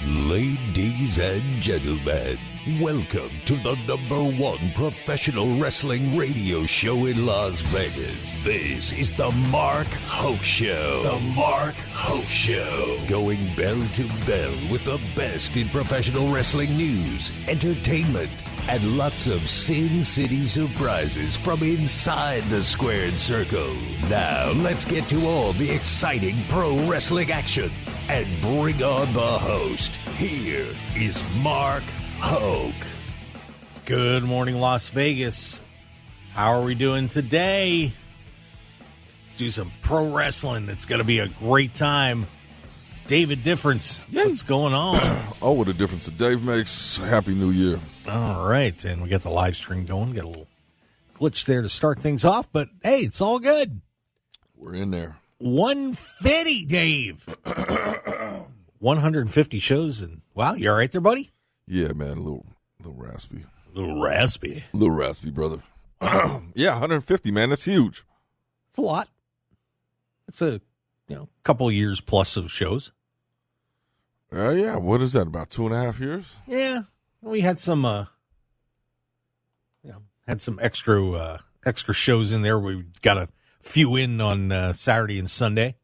Ladies and gentlemen, welcome to the #1 professional wrestling radio show in Las Vegas. This is the Mark Hoke Show. The Mark Hoke Show. Going bell to bell with the best in professional wrestling news, entertainment, and lots of Sin City surprises from inside the squared circle. Now, let's get to all the exciting pro wrestling action and bring on the host. Here is Mark Hoke. Good morning, Las Vegas. How are we doing today? Let's do some pro wrestling. It's going to be a great time. David Difference, what's going on? Oh, what a difference a Dave makes. Happy New Year. All right, and we got the live stream going. Got a little glitch there to start things off, but hey, it's all good. We're in there. 150, Dave. 150 shows, and wow, you all right there, buddy? Yeah, man, a little raspy. A little raspy. A little raspy, brother. Yeah, 150, man, that's huge. It's a lot. It's a couple years plus of shows. Yeah, what is that, about 2.5 years? Yeah, we had some, extra shows in there. We got a few in on Saturday and Sunday.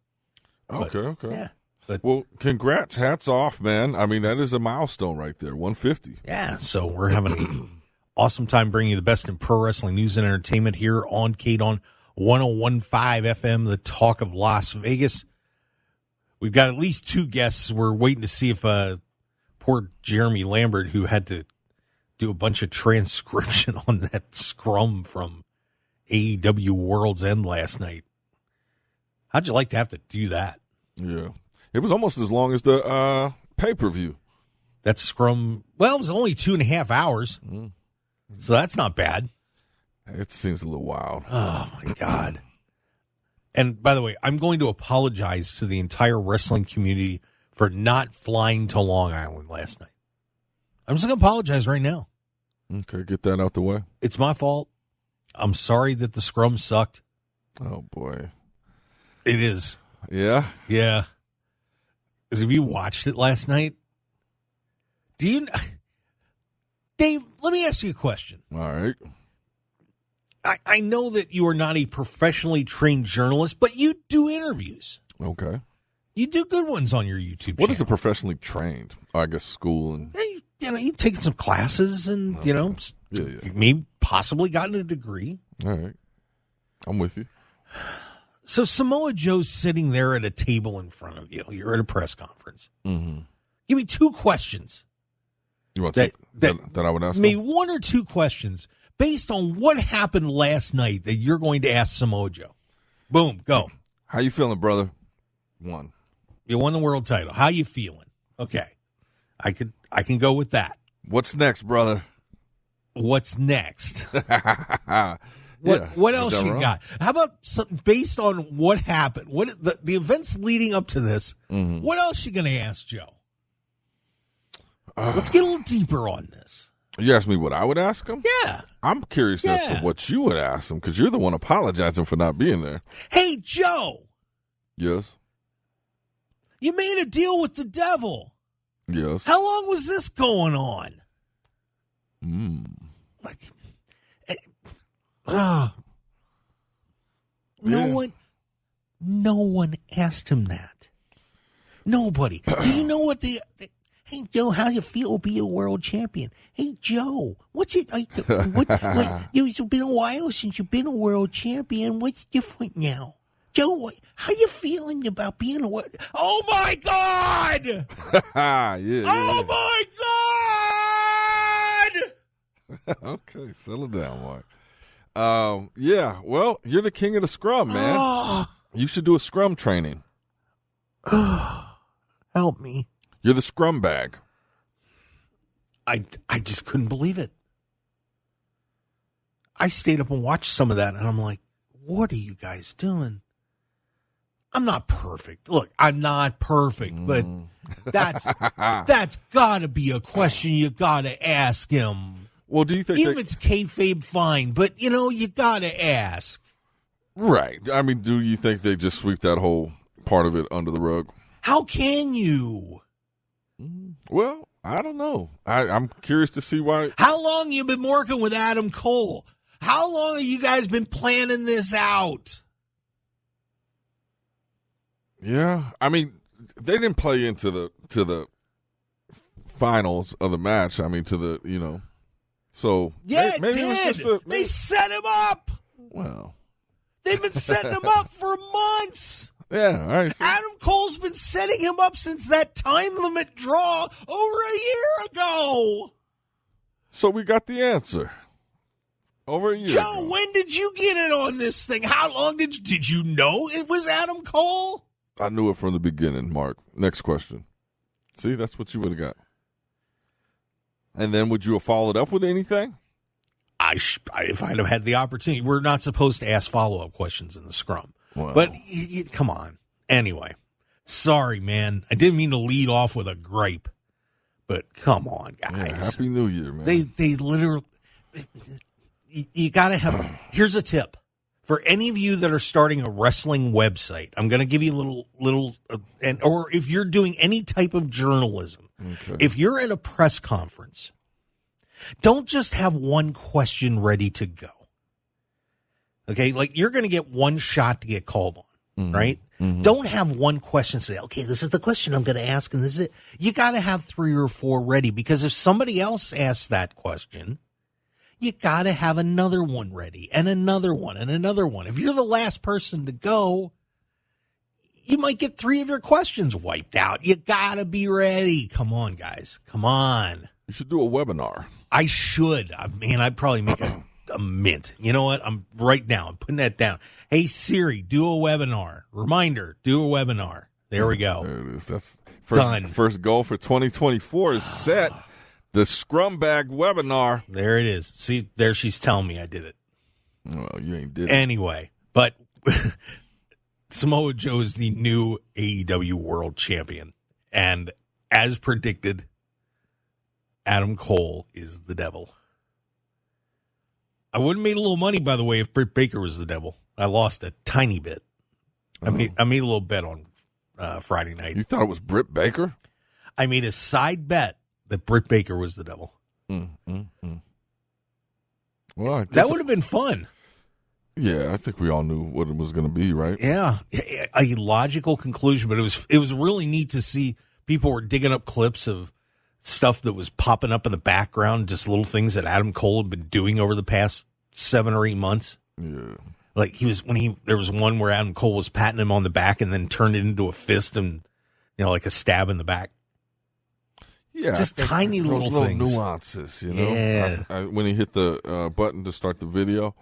Okay. Yeah. Well, congrats, hats off, man. I mean, that is a milestone right there, 150. Yeah, so we're having an awesome time bringing you the best in pro wrestling news and entertainment here on KDAWN 101.5 FM, the talk of Las Vegas. We've got at least two guests. We're waiting to see if poor Jeremy Lambert, who had to do a bunch of transcription on that scrum from AEW Worlds End last night. How'd you like to have to do that? Yeah. It was almost as long as the pay-per-view. That scrum, well, it was only 2.5 hours, so that's not bad. It seems a little wild. Oh, my God. And, by the way, I'm going to apologize to the entire wrestling community for not flying to Long Island last night. I'm just going to apologize right now. Okay, get that out the way. It's my fault. I'm sorry that the scrum sucked. Oh, boy. It is. Yeah? Yeah. Because if you watched it last night, Dave, let me ask you a question. All right. I know that you are not a professionally trained journalist, but you do interviews. Okay. You do good ones on your YouTube channel. What is a professionally trained? I guess school and... You've taken some classes and, maybe possibly gotten a degree. All right. I'm with you. So Samoa Joe's sitting there at a table in front of you. You're at a press conference. Mm-hmm. Give me two questions. You want that I would ask? Maybe one or two questions based on what happened last night that you're going to ask Samoa Joe. Boom, go. How you feeling, brother? One. You won the world title. How you feeling? Okay. I can go with that. What's next, brother? What's next? Yeah, what else you got? How about something based on what happened? What the events leading up to this? Mm-hmm. What else you going to ask Joe? Let's get a little deeper on this. You asked me what I would ask him? Yeah. I'm curious as to what you would ask him because you're the one apologizing for not being there. Hey, Joe. Yes. You made a deal with the devil. Yes. How long was this going on? No one asked him that. Nobody. Do you know what hey, Joe, how you feel being a world champion? Hey, Joe, what's it like? It's been a while since you've been a world champion. What's different now? Joe, how you feeling about being a world? Oh, my God! Yeah. Oh, my God! Okay, settle down, Mark. Yeah, well, you're the king of the scrum, man. You should do a scrum training. Help me. You're the scrum bag. I just couldn't believe it. I stayed up and watched some of that, and I'm like, what are you guys doing? I'm not perfect. Look, I'm not perfect, but that's got to be a question you got to ask him. Well, do you think even if it's kayfabe, fine, but you got to ask. Right. I mean, do you think they just sweep that whole part of it under the rug? How can you? Well, I don't know. I'm curious to see why. How long you been working with Adam Cole? How long have you guys been planning this out? Yeah, I mean, they didn't play into the finals of the match. I mean, so yeah, maybe it did. They set him up. Well, they've been setting him up for months. Yeah, all right. So. Adam Cole's been setting him up since that time limit draw over a year ago. So we got the answer. Over a year Joe, ago. when did you get in on this thing? How long did you know it was Adam Cole? I knew it from the beginning, Mark. Next question. See, that's what you would have got. And then would you have followed up with anything? If I'd have had the opportunity. We're not supposed to ask follow-up questions in the scrum. Wow. But come on. Anyway, sorry, man. I didn't mean to lead off with a gripe. But come on, guys. Yeah, Happy New Year, man. They literally... You got to have... Here's a tip. For any of you that are starting a wrestling website, I'm going to give you a little or if you're doing any type of journalism, okay. If you're at a press conference, don't just have one question ready to go. Okay, like you're going to get one shot to get called on, right? Mm-hmm. Don't have one question. Say, okay, this is the question I'm going to ask, and this is it. You got to have 3 or 4 ready because if somebody else asks that question, you got to have another one ready and another one and another one. If you're the last person to go, you might get 3 of your questions wiped out. You got to be ready. Come on, guys. Come on. You should do a webinar. I should. Man, I'd probably make a mint. You know what? I'm putting that down. Hey, Siri, do a webinar. Reminder, do a webinar. There we go. There it is. That's done. First goal for 2024 is set. The Scrum Bag webinar. There it is. See, there she's telling me I did it. Well, you ain't did it. Anyway, but Samoa Joe is the new AEW World Champion. And as predicted, Adam Cole is the devil. I would have made a little money, by the way, if Britt Baker was the devil. I lost a tiny bit. I made a little bet on Friday night. You thought it was Britt Baker? I made a side bet that Britt Baker was the devil. Well, that would have been fun. Yeah, I think we all knew what it was going to be, right? Yeah, a logical conclusion, but it was really neat to see people were digging up clips of stuff that was popping up in the background, just little things that Adam Cole had been doing over the past 7 or 8 months. Yeah. Like there was one where Adam Cole was patting him on the back and then turned it into a fist and, like a stab in the back. Yeah, just tiny little things, nuances. Yeah. When he hit the button to start the video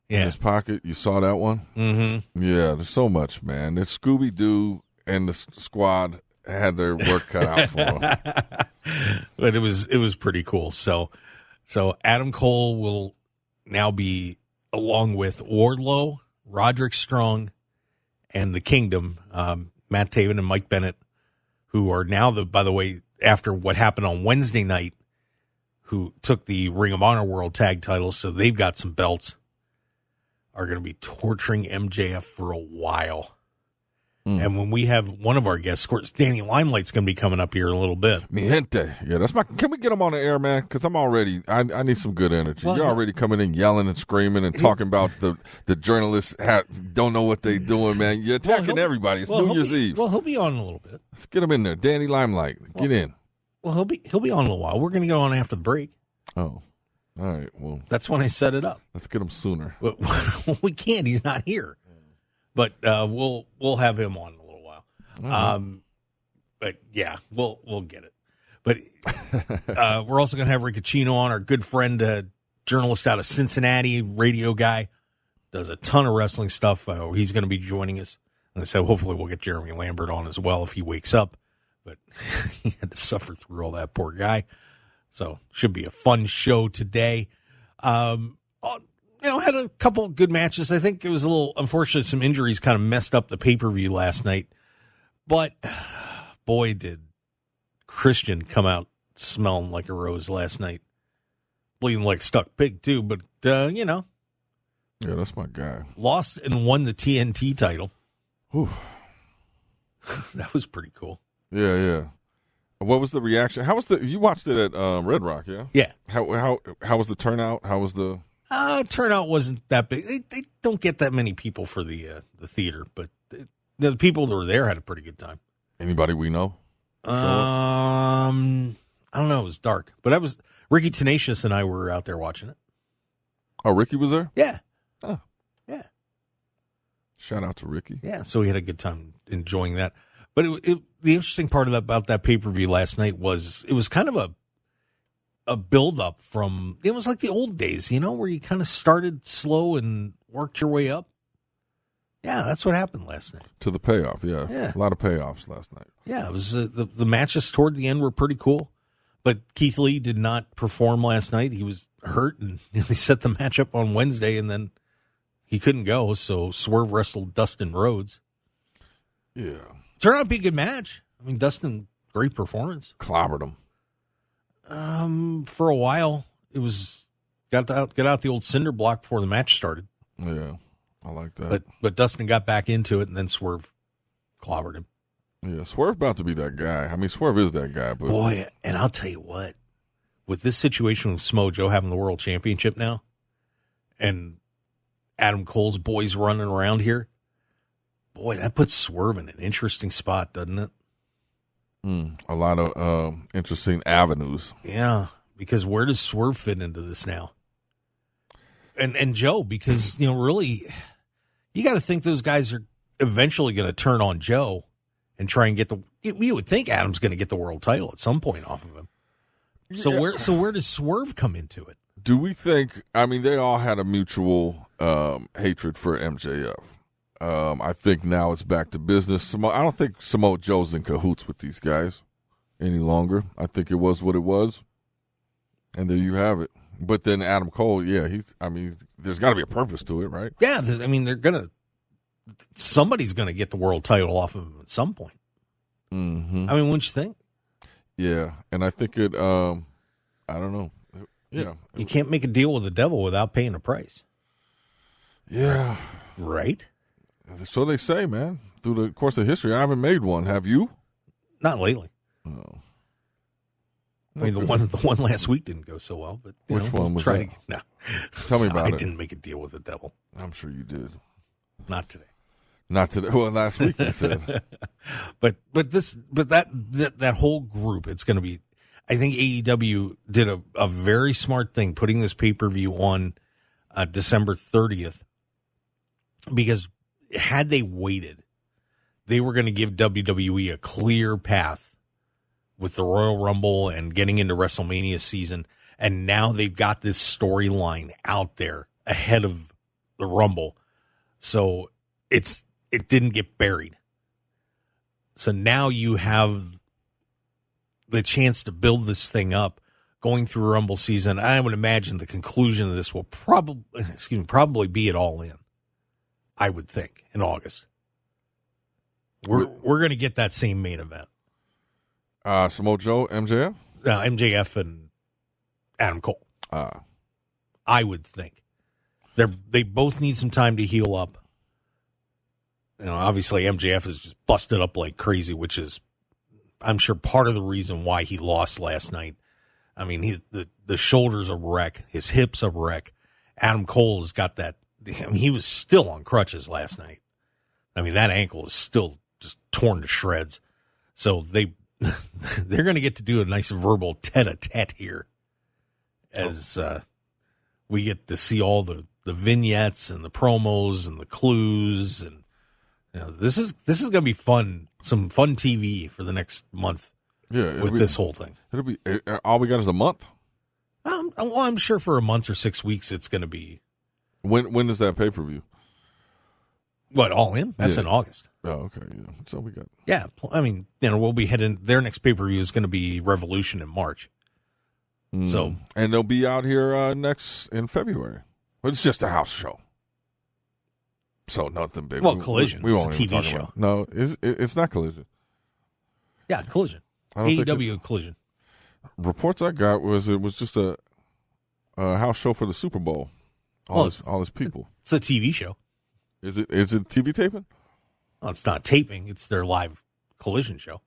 in his pocket, you saw that one. Mm-hmm. Yeah, there's so much, man. It's Scooby Doo and the squad had their work cut out for them. But it was pretty cool. So Adam Cole will now be along with Wardlow, Roderick Strong, and the Kingdom, Matt Taven and Mike Bennett, who are now by the way, after what happened on Wednesday night, who took the Ring of Honor World Tag titles, so they've got some belts, are going to be torturing MJF for a while. And when we have one of our guests, of course, Danny Limelight's going to be coming up here in a little bit. Mi gente. Yeah, can we get him on the air, man? Because I need some good energy. Well, you're already coming in yelling and screaming and talking about the journalists don't know what they're doing, man. You're attacking everybody. It's New Year's Eve. Well, he'll be on in a little bit. Let's get him in there. Danny Limelight, get in. Well, he'll be on in a little while. We're going to go on after the break. Oh, all right. Well, that's when I set it up. Let's get him sooner. Well, we can't. He's not here. But we'll have him on in a little while. But yeah, we'll get it. But we're also going to have Riccacino on, our good friend, journalist out of Cincinnati, radio guy, does a ton of wrestling stuff. He's going to be joining us. And so hopefully we'll get Jeremy Lambert on as well if he wakes up. But he had to suffer through all that, poor guy. So should be a fun show today. Had a couple good matches. I think it was a little unfortunate. Some injuries kind of messed up the pay-per-view last night. But boy, did Christian come out smelling like a rose last night. Bleeding like stuck pig, too. But, Yeah, that's my guy. Lost and won the TNT title. Whew. That was pretty cool. Yeah. What was the reaction? How was you watched it at Red Rock? Yeah. Yeah. How was the turnout? How was the turnout wasn't that big. They don't get that many people for the theater, but the people that were there had a pretty good time. Anybody we know? I don't know. It was dark, but I was Ricky Tenacious and I were out there watching it. Oh, Ricky was there? Yeah. Oh, yeah. Shout out to Ricky. Yeah, so we had a good time enjoying that. But the interesting part about that pay-per-view last night was it was kind of a build-up from, it was like the old days, where you kind of started slow and worked your way up. Yeah, that's what happened last night. To the payoff, yeah. A lot of payoffs last night. Yeah, it was the matches toward the end were pretty cool. But Keith Lee did not perform last night. He was hurt, and they set the match up on Wednesday, and then he couldn't go, so Swerve wrestled Dustin Rhodes. Yeah. Turned out to be a good match. I mean, Dustin, great performance. Clobbered him. For a while, it was got out the old cinder block before the match started. Yeah, I like that. But Dustin got back into it, and then Swerve clobbered him. Yeah, Swerve about to be that guy. I mean, Swerve is that guy. But boy, and I'll tell you what, with this situation with Samoa Joe having the world championship now, and Adam Cole's boys running around here, boy, that puts Swerve in an interesting spot, doesn't it? A lot of interesting avenues. Yeah, because where does Swerve fit into this now? And Joe, because, really, you got to think those guys are eventually going to turn on Joe and try and get you would think Adam's going to get the world title at some point off of him. So where does Swerve come into it? Do we think, I mean, they all had a mutual hatred for MJF. I think now it's back to business. I don't think Samoa Joe's in cahoots with these guys any longer. I think it was what it was. And there you have it. But then Adam Cole, yeah, there's got to be a purpose to it, right? Yeah, somebody's going to get the world title off of him at some point. Mm-hmm. I mean, wouldn't you think? Yeah, and I think it, I don't know. Yeah. You can't make a deal with the devil without paying a price. Yeah. Right? So they say, man. Through the course of history, I haven't made one. Have you? Not lately. No. I mean, the one last week didn't go so well. But which one was that? No. Tell me about it. I didn't make a deal with the devil. I'm sure you did. Not today. Not today. Well, last week you said. but that whole group, it's going to be. I think AEW did a very smart thing putting this pay-per-view on December 30th, because had they waited, they were going to give WWE a clear path with the Royal Rumble and getting into WrestleMania season. And now they've got this storyline out there ahead of the Rumble. So it didn't get buried. So now you have the chance to build this thing up going through Rumble season. I would imagine the conclusion of this will probably be it All In. I would think in August. We're going to get that same main event. Samoa Joe, MJF? MJF and Adam Cole. I would think. They both need some time to heal up. Obviously MJF is just busted up like crazy, which is, I'm sure, part of the reason why he lost last night. I mean, the shoulder's a wreck. His hip's a wreck. Adam Cole has got that. I mean, he was still on crutches last night. I mean, that ankle is still just torn to shreds. So they're going to get to do a nice verbal tete-a-tete here as we get to see all the vignettes and the promos and the clues. And this is going to be fun, some fun TV for the next month. Yeah, with this whole thing. It'll be all we got is a month. I'm sure for a month or 6 weeks it's going to be. When is that pay-per-view? What, All In? That's in August. Oh, okay. Yeah. So we got. Yeah, I mean, we'll be heading. Their next pay-per-view is going to be Revolution in March. So, and they'll be out here in February. But it's just a house show, so nothing big. Well, Collision. We won't it's a even TV talk show. About, no, it's not Collision. Yeah, Collision. AEW Collision. Reports I got was it was just a house show for the Super Bowl. All his people. It's a TV show. Is it TV taping? Well, it's not taping. It's their live Collision show.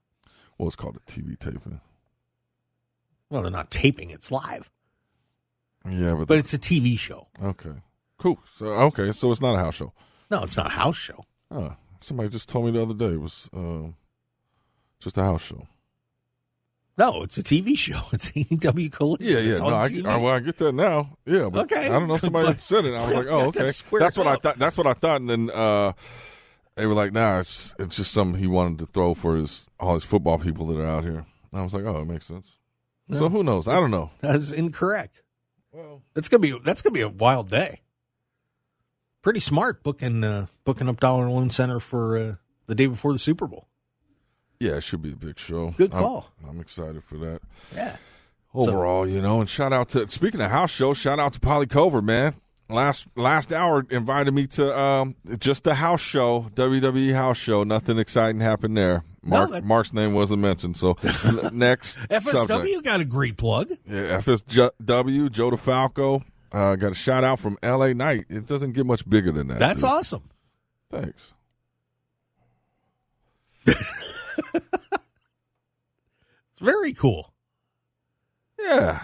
Well, it's called a TV taping. Well, they're not taping; it's live. Yeah, but it's a TV show. Okay, cool. So it's not a house show. No, it's not a house show. Oh, somebody just told me the other day it was just a house show. No, it's a TV show. It's AEW Collision. Yeah. It's no, I get that now. Yeah, but okay. I don't know. Somebody said it. I was like, oh, okay. That's what I thought. That's what I thought. And then they were like, nah, it's just something he wanted to throw for all his football people that are out here. And I was like, oh, it makes sense. No, so who knows? I don't know. That's incorrect. Well, that's gonna be a wild day. Pretty smart booking up Dollar Loan Center for the day before the Super Bowl. Yeah, it should be a big show. Good call. I'm excited for that. Yeah. Overall, and shout out to, speaking of house shows, shout out to Polly Cover, man. Last hour invited me to just the house show, WWE house show. Nothing exciting happened there. Mark's name wasn't mentioned. So next FSW subject. Got a great plug. Yeah, FSW, Joe DeFalco. Got a shout out from LA Knight. It doesn't get much bigger than that. That's awesome. Thanks. It's very cool. Yeah.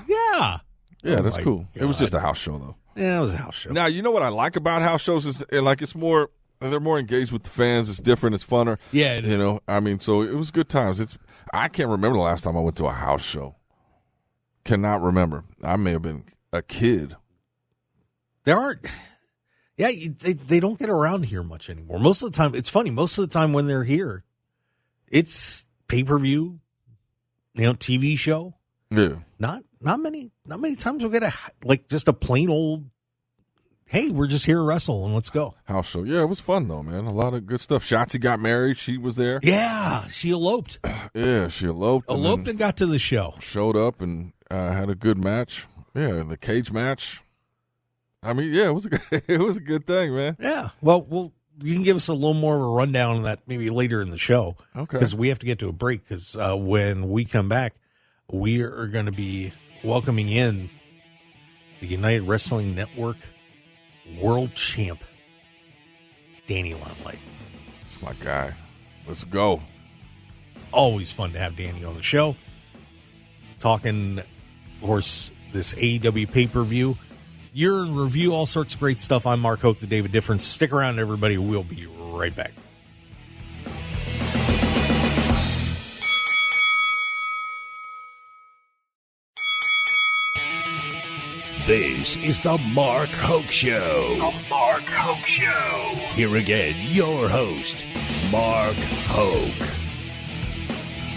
That's cool. God. It was just a house show, though. Yeah, it was a house show. Now, you know what I like about house shows is it's more. They're more engaged with the fans. It's different. It's funner. Yeah, so it was good times. I can't remember the last time I went to a house show. Cannot remember. I may have been a kid. There aren't. Yeah, they don't get around here much anymore. Most of the time, it's funny. Most of the time when they're here, it's pay-per-view, TV show. Yeah. Not many times we'll get just a plain old, hey, we're just here to wrestle and let's go. House show. Yeah, it was fun though, man. A lot of good stuff. Shotzi got married. She was there. Yeah, she eloped. Yeah, she eloped. And got to the show. Showed up and had a good match. Yeah, the cage match. I mean, yeah, it was a good thing, man. Yeah. Well, you can give us a little more of a rundown on that maybe later in the show. Okay. Because we have to get to a break because when we come back, we are going to be welcoming in the United Wrestling Network World Champ, Danny Limelight. That's my guy. Let's go. Always fun to have Danny on the show. Talking, of course, this AEW pay-per-view. Year in review, all sorts of great stuff. I'm Mark Hoke, the David Difference. Stick around, everybody. We'll be right back. This is the Mark Hoke Show. The Mark Hoke Show. Here again, your host, Mark Hoke.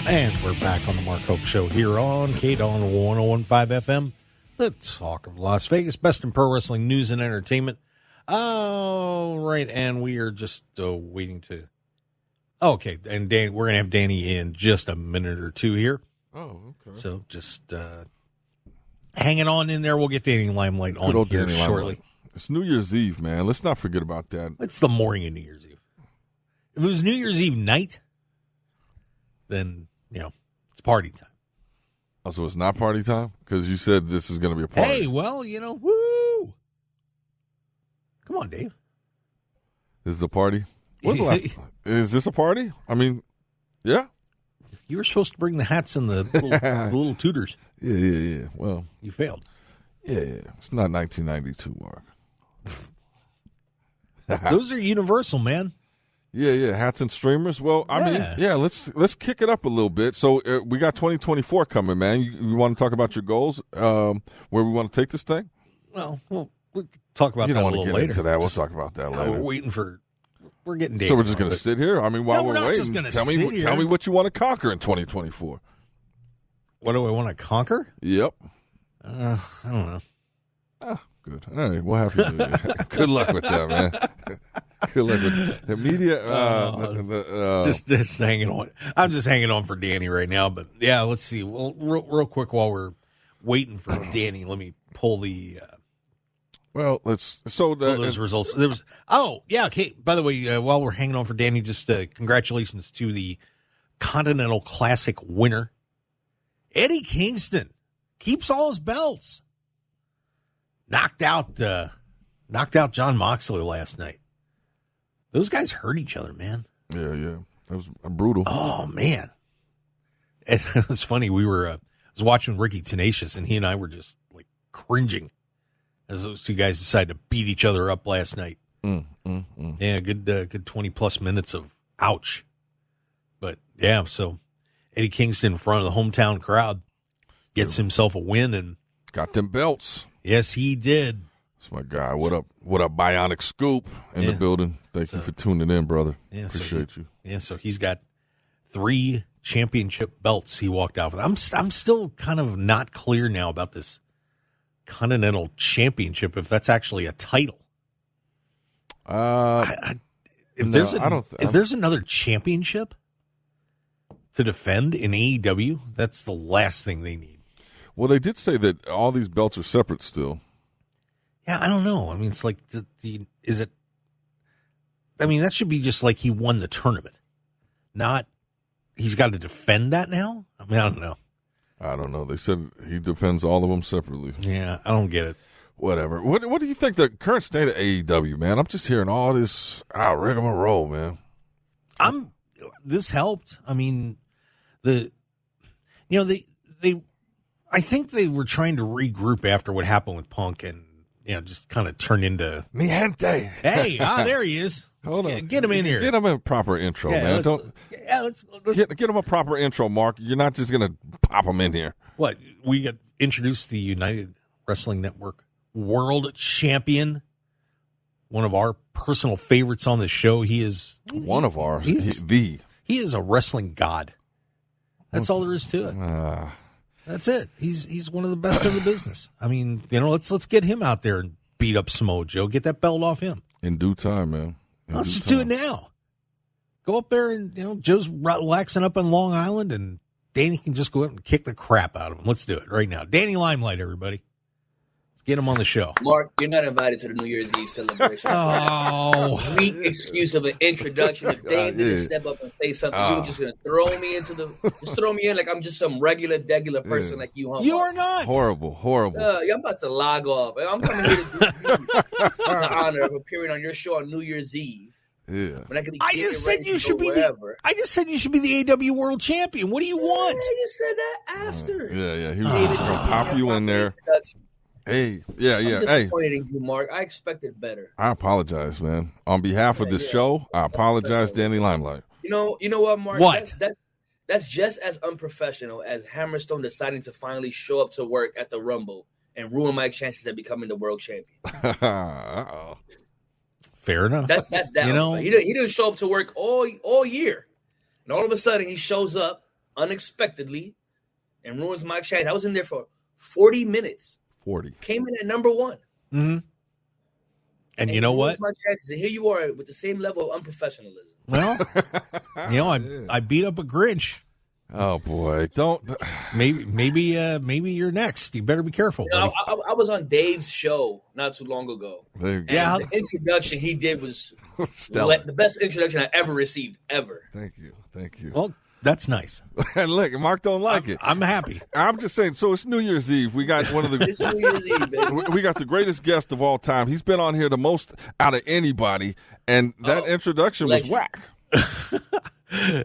And we're back on the Mark Hoke Show here on KDAWN 101.5 FM. The talk of Las Vegas, best in pro wrestling news and entertainment. Oh, right, and we are just waiting to... Okay, and Dan, we're going to have Danny in just a minute or two here. Oh, okay. So just hanging on in there. We'll get Danny Limelight on here Danny shortly. Limelight. It's New Year's Eve, man. Let's not forget about that. It's the morning of New Year's Eve. If it was New Year's Eve night, then, it's party time. Oh, so it's not party time? Because you said this is going to be a party. Hey, well, woo! Come on, Dave. This is a party? When's the last time? Is this a party? I mean, yeah. You were supposed to bring the hats and the little tutors. Yeah. Well, you failed. Yeah. It's not 1992, Mark. Those are universal, man. Yeah. Hats and streamers. Well, I mean, let's kick it up a little bit. So we got 2024 coming, man. You want to talk about your goals, where we want to take this thing? Well, we'll talk about that a little later. You don't want to get into that. We'll talk about that later. We're getting Dave. So we're just going to sit here? I mean, while we're waiting, just gonna sit here. Tell me what you want to conquer in 2024. What do I want to conquer? Yep. I don't know. Good. All right. We'll have you. Good luck with that, man. Good luck with the media. Just hanging on. I'm just hanging on for Danny right now. But yeah, let's see. Well, real quick while we're waiting for Danny, let me pull the. Those results. Okay. By the way, while we're hanging on for Danny, just congratulations to the Continental Classic winner, Eddie Kingston. Keeps all his belts. Knocked out John Moxley last night. Those guys hurt each other, man. Yeah. That was brutal. Oh, man. it was funny. I was watching Ricky Tenacious, and he and I were just like cringing as those two guys decided to beat each other up last night. Yeah, good 20 plus minutes of ouch. But yeah, so Eddie Kingston in front of the hometown crowd gets himself a win and got them belts. Yes, he did. That's my guy. What up, Bionic Scoop in the building? Thank you for tuning in, brother. Yeah, appreciate you. Yeah, so he's got 3 championship belts he walked out with. I'm still kind of not clear now about this Continental Championship, if that's actually a title. If there's another championship to defend in AEW, that's the last thing they need. Well, they did say that all these belts are separate still. Yeah, I don't know. I mean, it's like, is it? I mean, that should be just like he won the tournament, not he's got to defend that now. I mean, I don't know. I don't know. They said he defends all of them separately. Yeah, I don't get it. Whatever. What do you think the current state of AEW, man? I'm just hearing all this rigmarole, man. This helped. I mean, I think they were trying to regroup after what happened with Punk and, just kind of turn into mi gente. Hey, there he is. Get him in here. Get him a proper intro, man. Let's get him a proper intro, Mark. You're not just going to pop him in here. What? We got introduced the United Wrestling Network World Champion, one of our personal favorites on the show. He is one of ours. He is a wrestling god. That's all there is to it. That's it. He's one of the best in the business. I mean, let's get him out there and beat up Samoa Joe. Get that belt off him in due time, man. Let's just do it now. Go up there and Joe's relaxing up on Long Island, and Danny can just go up and kick the crap out of him. Let's do it right now. Danny Limelight, everybody. Let's get him on the show. Mark, you're not invited to the New Year's Eve celebration. Oh. Weak excuse of an introduction. If Dave didn't step up and say something, you were just going to throw me in like I'm just some degular person like you. You are not. Horrible. I'm about to log off. I'm coming here to do the honor of appearing on your show on New Year's Eve. Yeah. I just said you should be the AEW World Champion. What do you want? You said that after. Yeah. He was going to pop you in there. Hey, yeah. I'm disappointed in you, Mark. I expected better. I apologize, man. On behalf of this show, I apologize, Danny Limelight. You know what, Mark? What? That's just as unprofessional as Hammerstone deciding to finally show up to work at the Rumble and ruin my chances at becoming the world champion. Uh-oh. Fair enough. That's that. He didn't show up to work all year, and all of a sudden he shows up unexpectedly and ruins my chance. I was in there for 40 minutes. 40. Came in at number 1. Mm-hmm. And you know what? My chances. And here you are with the same level of unprofessionalism. Well, I beat up a Grinch. Oh boy! Don't. Maybe you're next. You better be careful. I was on Dave's show not too long ago. Yeah, the introduction he did was the best introduction I ever received ever. Thank you. Well, that's nice. And look, Mark don't like it. I'm happy. I'm just saying. So it's New Year's Eve. We got one of the. It's New Year's Eve, baby. We got the greatest guest of all time. He's been on here the most out of anybody, and that introduction was whack.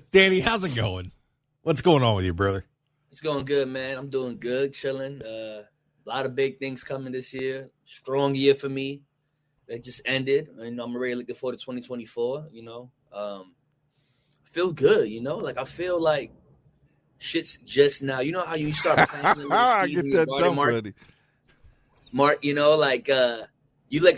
Danny, how's it going? What's going on with you, brother? It's going good, man. I'm doing good, chilling. A lot of big things coming this year. Strong year for me. That just ended. I'm really looking forward to 2024. Feel good. I feel like shit's just now. You know how you start planning the get that dump ready. Mark, you like a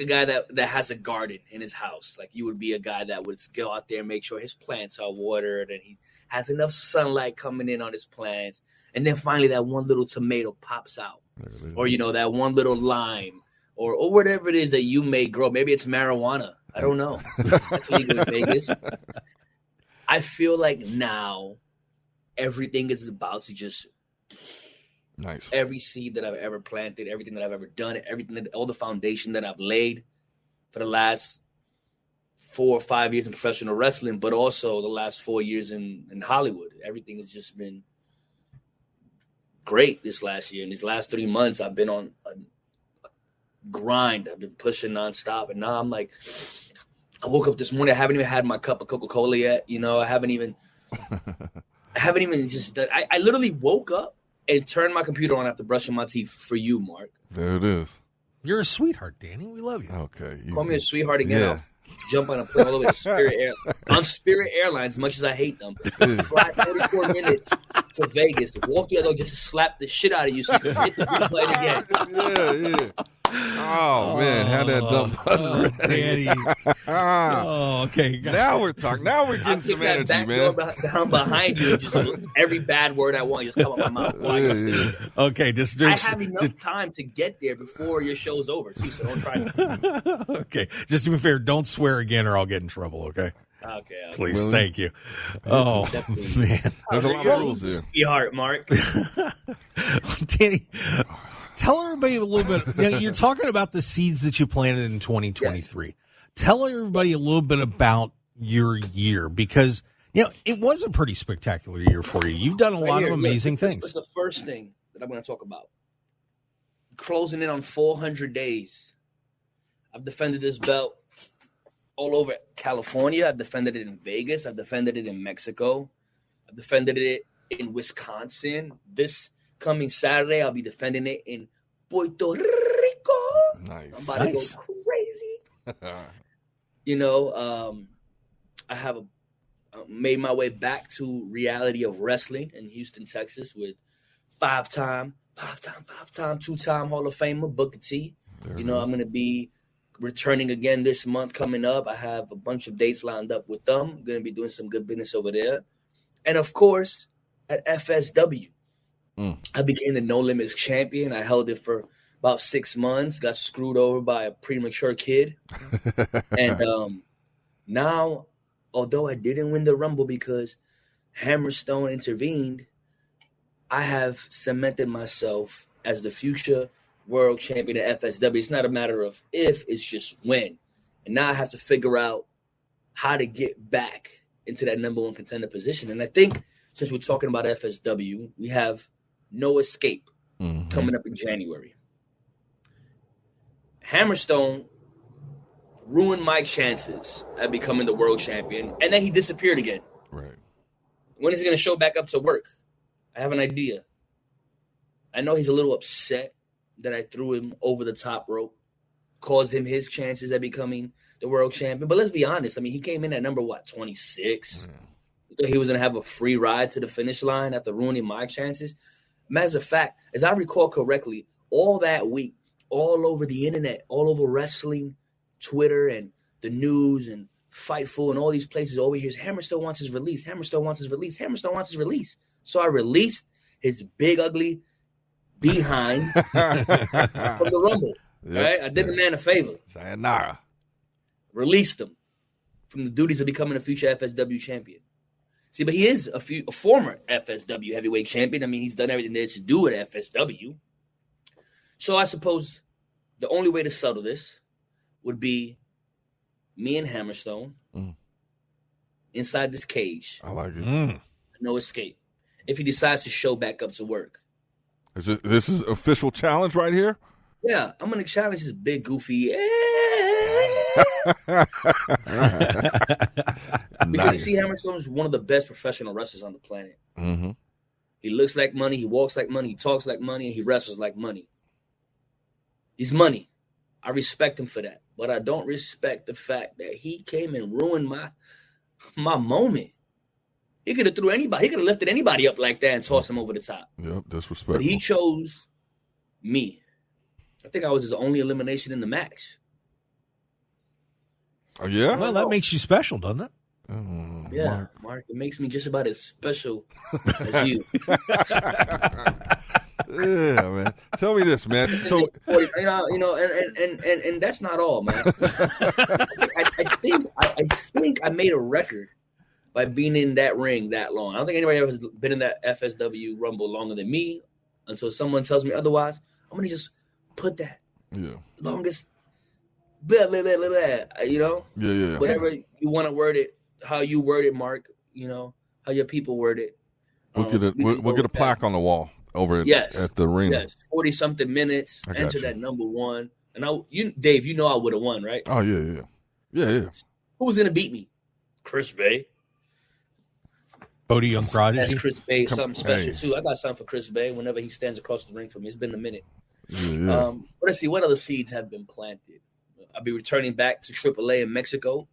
guy that has a garden in his house. Like you would be a guy that would go out there and make sure his plants are watered and he has enough sunlight coming in on his plants. And then finally that one little tomato pops out. Or, that one little lime or whatever it is that you may grow. Maybe it's marijuana. I don't know. That's legal in Vegas. I feel like now everything is about to just nice. Every seed that I've ever planted, everything that I've ever done, all the foundation that I've laid for the last 4 or 5 years in professional wrestling, but also the last 4 years in Hollywood. Everything has just been great this last year. In these last 3 months, I've been on a grind. I've been pushing nonstop. And now I'm like, I woke up this morning. I haven't even had my cup of Coca-Cola yet. I haven't even I haven't even just done. I literally woke up and turned my computer on after brushing my teeth for you, Mark. There it is. You're a sweetheart, Danny. We love you. Okay. Call me a sweetheart again. Yeah. I'll jump on a plane all the way to Spirit on Spirit Airlines, as much as I hate them. Fly 44 minutes to Vegas, walk your dog just to slap the shit out of you so you can hit the replay again. Yeah. Oh, man, had that dumb button ready. Danny. Okay. Now we're talking. Now we're getting some energy, man. Down behind you, and just every bad word I want just come out my mouth. Okay, just I have enough time to get there before your show's over, too, so don't try to. Okay, just to be fair, don't swear again or I'll get in trouble, okay? Okay. Please, Really? Thank you. Oh, Definitely. man. There's a lot of rules there. Sweetheart, Mark. Danny, tell everybody a little bit. You're talking about the seeds that you planted in 2023. Yes. Tell everybody a little bit about your year because, it was a pretty spectacular year for you. You've done a lot of amazing things. This is the first thing that I'm going to talk about. Closing in on 400 days. I've defended this belt all over California. I've defended it in Vegas. I've defended it in Mexico. I've defended it in Wisconsin. This coming Saturday, I'll be defending it in Puerto Rico. Nice. I'm about to go crazy. I have made my way back to reality of wrestling in Houston, Texas with five-time, two-time Hall of Famer Booker T. I'm going to be returning again this month coming up. I have a bunch of dates lined up with them. I'm going to be doing some good business over there. And, of course, at FSW, I became the No Limits champion. I held it for about 6 months, got screwed over by a premature kid. And now, although I didn't win the Rumble because Hammerstone intervened, I have cemented myself as the future world champion at FSW. It's not a matter of if, it's just when. And now I have to figure out how to get back into that number one contender position. And I think since we're talking about FSW, we have No Escape coming up in January. Hammerstone ruined my chances at becoming the world champion, and then he disappeared again. Right. When is he going to show back up to work? I have an idea. I know he's a little upset that I threw him over the top rope, caused him his chances at becoming the world champion. But let's be honest. I mean, he came in at number, 26? Yeah. He was going to have a free ride to the finish line after ruining my chances. Matter of fact, as I recall correctly, all that week, all over the internet, all over wrestling, Twitter and the news and Fightful and all these places, all we hear is Hammerstone wants his release. Hammerstone wants his release. Hammerstone wants his release. So I released his big, ugly behind from the Rumble. Yep. Right? I did the man a favor. Sayonara. Released him from the duties of becoming a future FSW champion. See, but he is a former FSW heavyweight champion. I mean, he's done everything there is to do at FSW. So I suppose the only way to settle this would be me and Hammerstone inside this cage. I like it. No escape. If he decides to show back up to work. This is official challenge right here? Yeah, I'm going to challenge this big, goofy. Because you see, Hammerstone is one of the best professional wrestlers on the planet. Mm-hmm. He looks like money. He walks like money. He talks like money. And he wrestles like money. He's money. I respect him for that. But I don't respect the fact that he came and ruined my moment. He could have threw anybody. He could have lifted anybody up like that and tossed him over the top. Yep, disrespectful. But he chose me. I think I was his only elimination in the match. Oh, yeah? Well, that makes you special, doesn't it? Yeah, Mark, it makes me just about as special as you. Yeah, man. Tell me this, man. So and that's not all, man. I think I made a record by being in that ring that long. I don't think anybody ever has been in that FSW Rumble longer than me. Until someone tells me otherwise, I'm gonna just put that longest. Blah, blah, blah, blah, blah, Yeah. Whatever you want to word it, how you word it, Mark. How your people word it. We'll get a plaque on the wall over at the ring. Yes, 40-something minutes. Enter that number one. And Dave, I would have won, right? Oh, yeah. Who was going to beat me? Chris Bay. Bodie Young Prodigy. That's Chris Bay, something special too. I got something for Chris Bay whenever he stands across the ring from me. It's been a minute. Yeah. But let's see, what other seeds have been planted? I'll be returning back to AAA in Mexico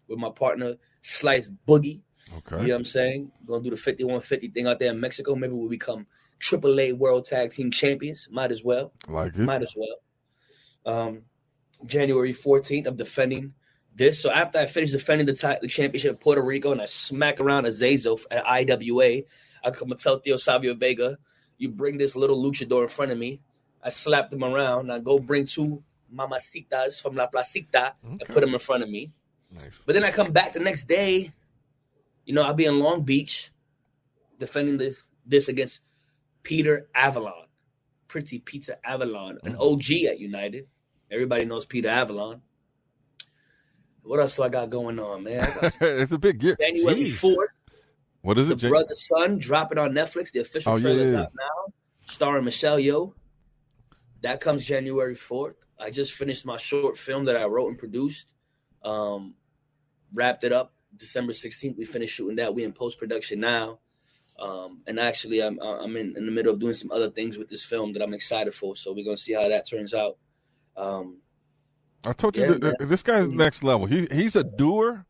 with my partner, Slice Boogie. Okay. You know what I'm saying? Going to do the 5150 thing out there in Mexico. Maybe we'll become AAA World Tag Team Champions. Might as well. Like it. Might as well. January 14th, I'm defending this. So after I finish defending the championship in Puerto Rico and I smack around Azazel at IWA, I come and tell Theo Savio Vega, you bring this little luchador in front of me. I slap them around. And I go bring two mamacitas from La Placita and put them in front of me. Nice. But then I come back the next day. You know, I'll be in Long Beach defending this against Peter Avalon. Pretty Peter Avalon, an OG at United. Everybody knows Peter Avalon. What else do I got going on, man? It's a big year. January 4th. What is it? The Brother Son dropping on Netflix. The official trailer's out now. Starring Michelle Yeoh. That comes January 4th. I just finished my short film that I wrote and produced. Wrapped it up December 16th. We finished shooting that. We in post-production now. And actually, I'm in the middle of doing some other things with this film that I'm excited for. So we're going to see how that turns out. I told you, this guy's next level. He's a doer,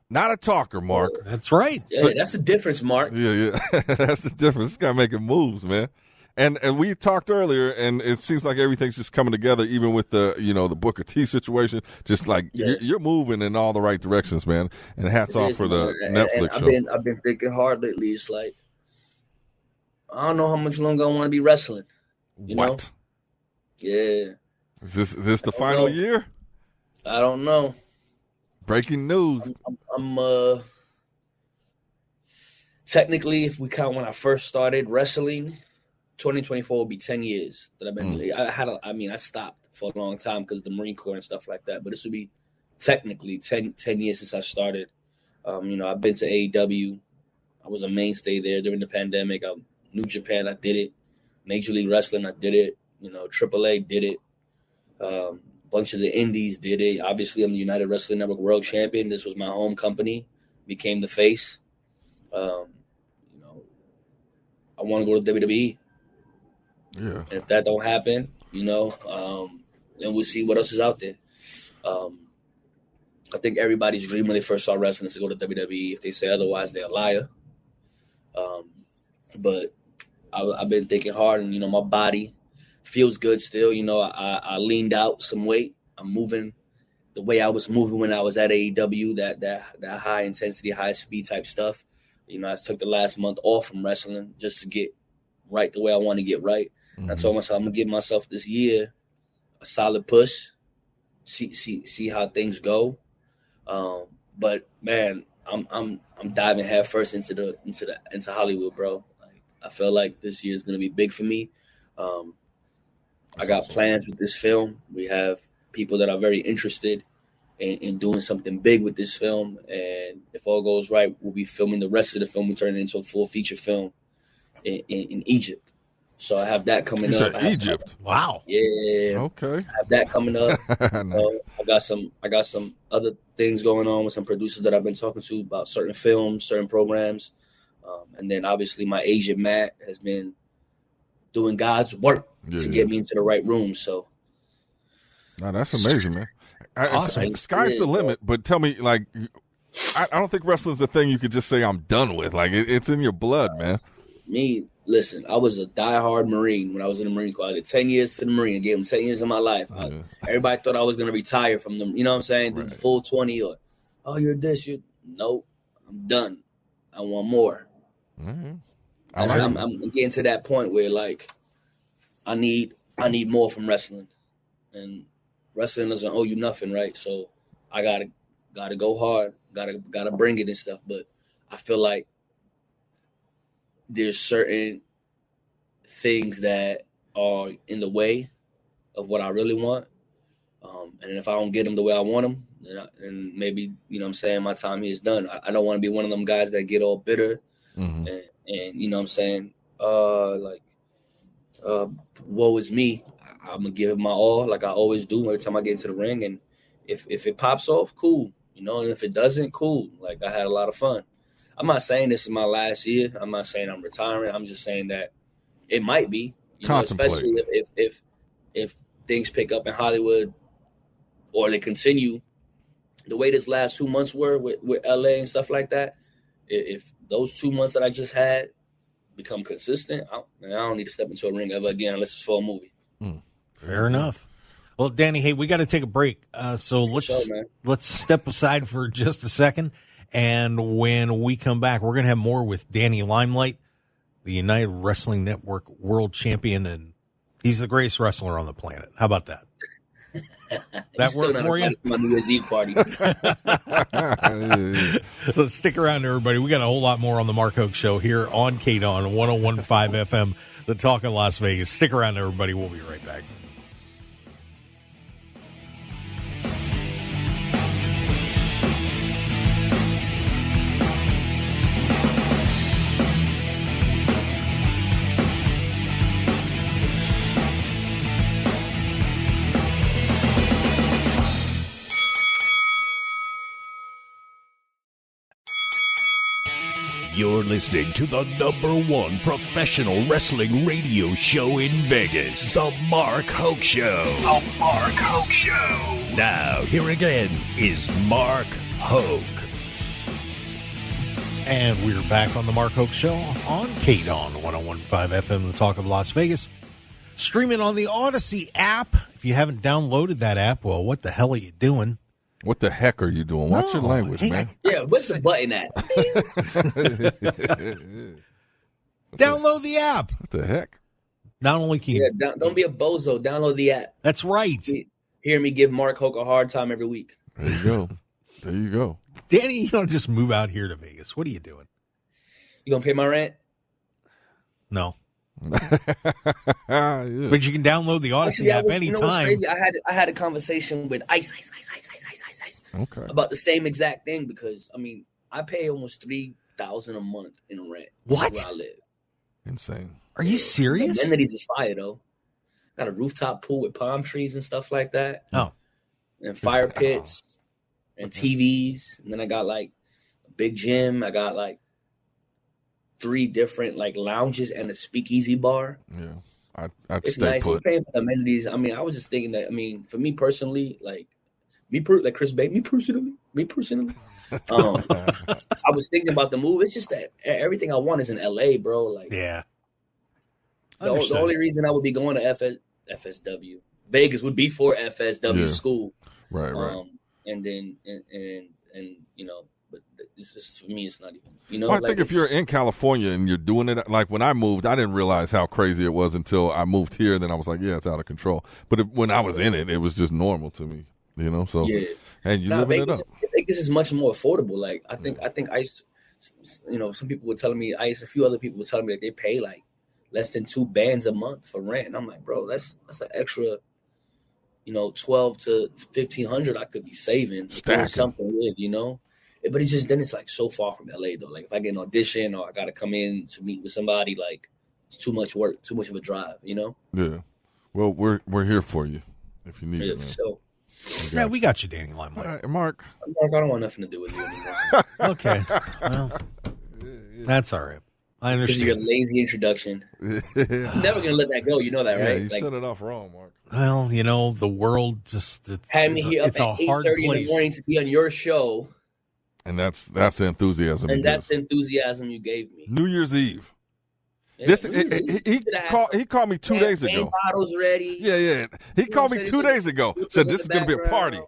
not a talker, Mark. That's right. Yeah, that's the difference, Mark. Yeah. That's the difference. This guy making moves, man. And we talked earlier, and it seems like everything's just coming together, even with the the Booker T situation. Just like you're moving in all the right directions, man. And hats off for the Netflix show. I've been thinking hard lately. It's like, I don't know how much longer I want to be wrestling. You know? Yeah. Is this the final year? I don't know. Breaking news. I'm technically, if we count when I first started wrestling, 2024 will be 10 years that I've been. I stopped for a long time because of the Marine Corps and stuff like that. But this will be technically 10 years since I started. I've been to AEW. I was a mainstay there during the pandemic. New Japan, I did it. Major League Wrestling, I did it. AAA did it. Bunch of the indies did it. Obviously, I'm the United Wrestling Network World Champion. This was my home company. Became the face. I want to go to WWE. Yeah. And if that don't happen, then we'll see what else is out there. I think everybody's dream when they first saw wrestling is to go to WWE. If they say otherwise, they're a liar. But I've been thinking hard, and my body feels good still. I leaned out some weight. I'm moving the way I was moving when I was at AEW, that high intensity, high speed type stuff. I took the last month off from wrestling just to get right the way I want to get right. Mm-hmm. I told myself I'm gonna give myself this year a solid push, see how things go. But man, I'm diving headfirst into Hollywood, bro. Like, I feel like this year is gonna be big for me. I got plans with this film. We have people that are very interested in doing something big with this film. And if all goes right, we'll be filming the rest of the film. We turn it into a full feature film in Egypt. So I have that coming up. Egypt. Wow. Yeah. Okay. I have that coming up. Nice. I got some other things going on with some producers that I've been talking to about certain films, certain programs. And then obviously my agent, Matt, has been doing God's work to get me into the right room. So, no, that's amazing, man. Awesome. Sky's the limit, but tell me, like, I don't think wrestling's a thing you could just say I'm done with. Like, it's in your blood, man. Listen, I was a diehard Marine when I was in the Marine Corps. I did 10 years to the Marine. I gave them 10 years of my life. Everybody thought I was going to retire from them. You know what I'm saying? Right. The full 20 or, you're this. Nope, I'm done. I want more. Mm-hmm. I'm getting to that point where, like, I need more from wrestling. And wrestling doesn't owe you nothing, right? So I gotta go hard, gotta bring it and stuff. But I feel like there's certain things that are in the way of what I really want. And if I don't get them the way I want them, then maybe, my time here is done. I don't want to be one of them guys that get all bitter and you know what I'm saying, woe is me. I'm gonna give it my all, like I always do every time I get into the ring. And if it pops off, cool, and if it doesn't, cool. Like, I had a lot of fun. I'm not saying this is my last year. I'm not saying I'm retiring. I'm just saying that it might be, especially if things pick up in Hollywood or they continue the way this last 2 months were with LA and stuff like that. If those 2 months that I just had become consistent, I don't need to step into a ring ever again unless it's for a movie. Fair enough. Well, Danny, hey, we got to take a break. So let's step aside for just a second. And when we come back, we're going to have more with Danny Limelight, the United Wrestling Network world champion, and he's the greatest wrestler on the planet. How about that? That work for you? My New Year's Eve party. Let's stick around, everybody. We got a whole lot more on the Mark Hoke Show here on KDAWN 101.5 FM, the Talk of Las Vegas. Stick around, everybody. We'll be right back. You're listening to the #1 professional wrestling radio show in Vegas, The Mark Hoke Show. The Mark Hoke Show. Now, here again is Mark Hoke. And we're back on the Mark Hoke Show on KDAWN 101.5 FM, the Talk of Las Vegas. Streaming on the Odyssey app. If you haven't downloaded that app, well, what the hell are you doing? What the heck are you doing? Watch your language, man. Yeah, what's the button at? Download the app. What the heck? Not only can you... Yeah, don't be a bozo. Download the app. That's right. Hear me give Mark Hoke a hard time every week. There you go. There you go. Danny, you don't just move out here to Vegas. What are you doing? You going to pay my rent? No. Yeah. But you can download the Odyssey app anytime. I had a conversation with Ice about the same exact thing because, I mean, I pay almost $3,000 a month in rent. What? Where I live. Insane. Are you serious? The amenities is fire, though. Got a rooftop pool with palm trees and stuff like that. Oh. And fire pits and TVs. And then I got, like, a big gym. I got, like, 3 different, like, lounges and a speakeasy bar. Yeah. I'd it's stay nice. put. We're paying for the amenities. I mean, I was just thinking that, I mean, for me personally, like Chris Bay, me personally. I was thinking about the move. It's just that everything I want is in LA, bro. Like, yeah. The only reason I would be going to FSW, Vegas would be for FSW school. Right. And then, and you know, but it's just, for me, it's not even, you know. Well, I think if you're in California and you're doing it, like when I moved, I didn't realize how crazy it was until I moved here. Then I was like, yeah, it's out of control. But when I was in it, it was just normal to me, you know. So, and you living Vegas, it up. Vegas is much more affordable. Like I think Ice, you know, some people were telling me Ice, a few other people were telling me that they pay like less than 2 bands a month for rent, and I'm like, bro, that's an extra, you know, $1,200 to $1,500 I could be saving doing something with, you know. But it's just, then it's like so far from LA though. Like if I get an audition or I got to come in to meet with somebody, like it's too much work, too much of a drive, you know? Yeah. Well, we're here for you if you need it, man. So. Yeah, we got you, Danny Limelight. All right, Mark, I don't want nothing to do with you anymore. Okay. Well, that's all right. I understand. Because of your lazy introduction. I'm never going to let that go. You know that, right? You like, set it off wrong, Mark. Well, you know, the world just, had me here it's up a at hard 8:30 place. in the morning to be on your show. And that's the enthusiasm. And that's the enthusiasm you gave me. New Year's Eve. Yeah, He called me 2 days ago. Bottles ready. Yeah. He called me 2 days ago. Said this is going to be a party.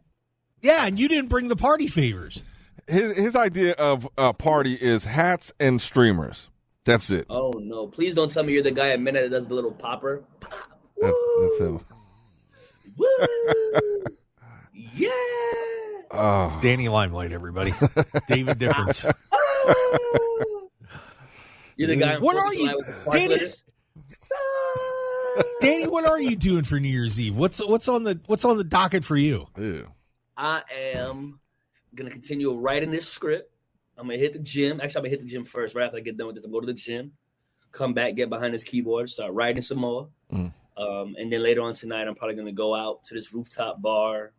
Yeah, and you didn't bring the party favors. His idea of a party is hats and streamers. That's it. Oh no! Please don't tell me you're the guy at Minute that does the little popper. That's him. Woo! Yeah. Oh. Danny Limelight, everybody. David Difference. You're the guy. What are you, Danny? Danny, what are you doing for New Year's Eve? What's on the docket for you? Yeah. I am gonna continue writing this script. I'm gonna hit the gym. Actually, I'm gonna hit the gym first. Right after I get done with this, I'm going to the gym, come back, get behind this keyboard, start writing some more. And then later on tonight, I'm probably gonna go out to this rooftop bar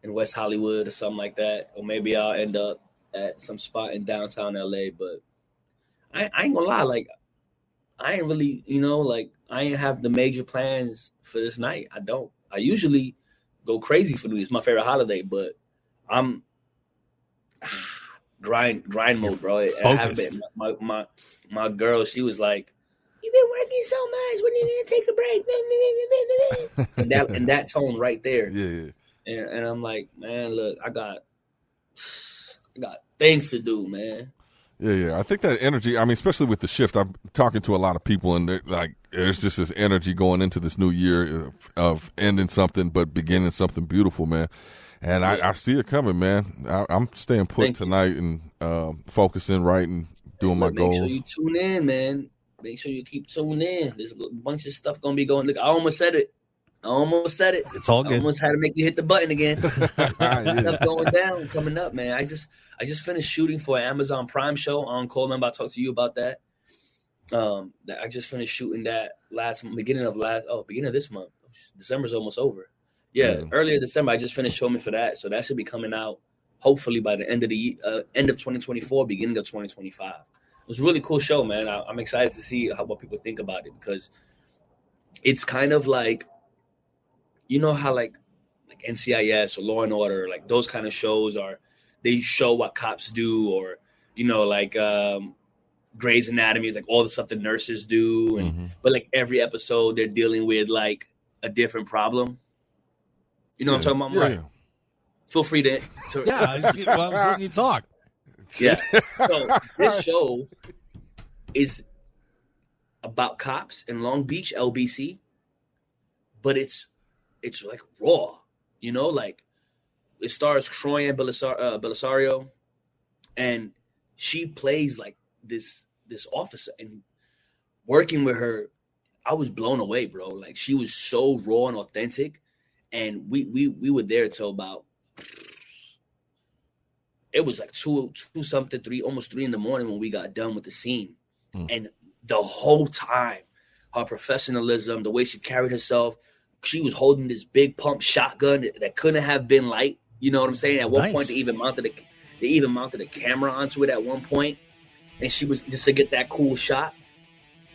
in West Hollywood or something like that. Or maybe I'll end up at some spot in downtown LA. But I ain't gonna lie, like I ain't really, like I ain't have the major plans for this night. I don't. I usually go crazy for New Year's. It's my favorite holiday, but I'm grind mode, bro. I have been. My girl, she was like, "You've been working so much. When are you gonna take a break?" and that tone right there. Yeah. And I'm like, man, look, I got things to do, man. Yeah. I think that energy, I mean, especially with the shift, I'm talking to a lot of people, and there's just this energy going into this new year of ending something but beginning something beautiful, man. And I see it coming, man. I'm staying put tonight and focusing right and doing my goals. Make sure you tune in, man. Make sure you keep tuning in. There's a bunch of stuff going to be going. Look, I almost said it. It's all good. I almost had to make you hit the button again. Stuff going down, coming up, man. I just finished shooting for an Amazon Prime show on Cole. I'm about to talk to you about that. I just finished shooting that beginning of this month. December's almost over. Yeah, earlier December, I just finished filming for that. So that should be coming out hopefully by the end of 2024, beginning of 2025. It was a really cool show, man. I'm excited to see what people think about it, because it's kind of like, you know how like NCIS or Law and Order, like those kind of shows they show what cops do, or like Grey's Anatomy is like all the stuff the nurses do, and but like every episode they're dealing with like a different problem. You know what I'm talking about? Yeah. Feel free to I'm letting you talk. Yeah. So this show is about cops in Long Beach, LBC, but it's like raw, like it stars Troy Belisario, and she plays like this officer, and working with her, I was blown away, bro. Like she was so raw and authentic, and we were there till about, it was like 2 something, 3, almost 3 in the morning when we got done with the scene. And the whole time, her professionalism, the way she carried herself, she was holding this big pump shotgun that couldn't have been light. You know what I'm saying? At one point, they even mounted a camera onto it at one point, and she was just to get that cool shot.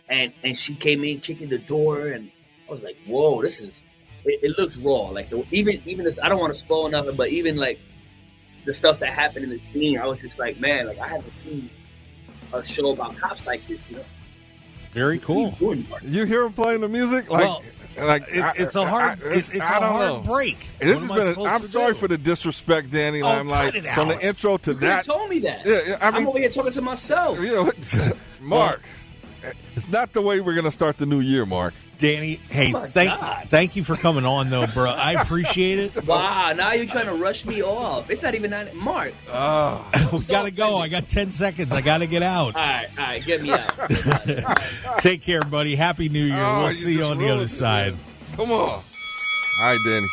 And she came in kicking the door, and I was like, "Whoa, this is." It looks raw. Like even this, I don't want to spoil nothing, but even like the stuff that happened in the scene, I was just like, man, like I haven't seen a show about cops like this. Very cool. You hear him playing the music? It's a hard break. I'm sorry for the disrespect, Danny Limelight. From the intro to that. You told me that. Yeah, I'm over here talking to myself. Mark, it's not the way we're going to start the new year, Mark. Danny, hey, thank you for coming on, though, bro. I appreciate it. Wow, now you're trying to rush me off. It's not even Mark. We got to go. I got 10 seconds. I got to get out. All right, get me out. Take care, buddy. Happy New Year. We'll see you on the other side. Come on. All right, Danny.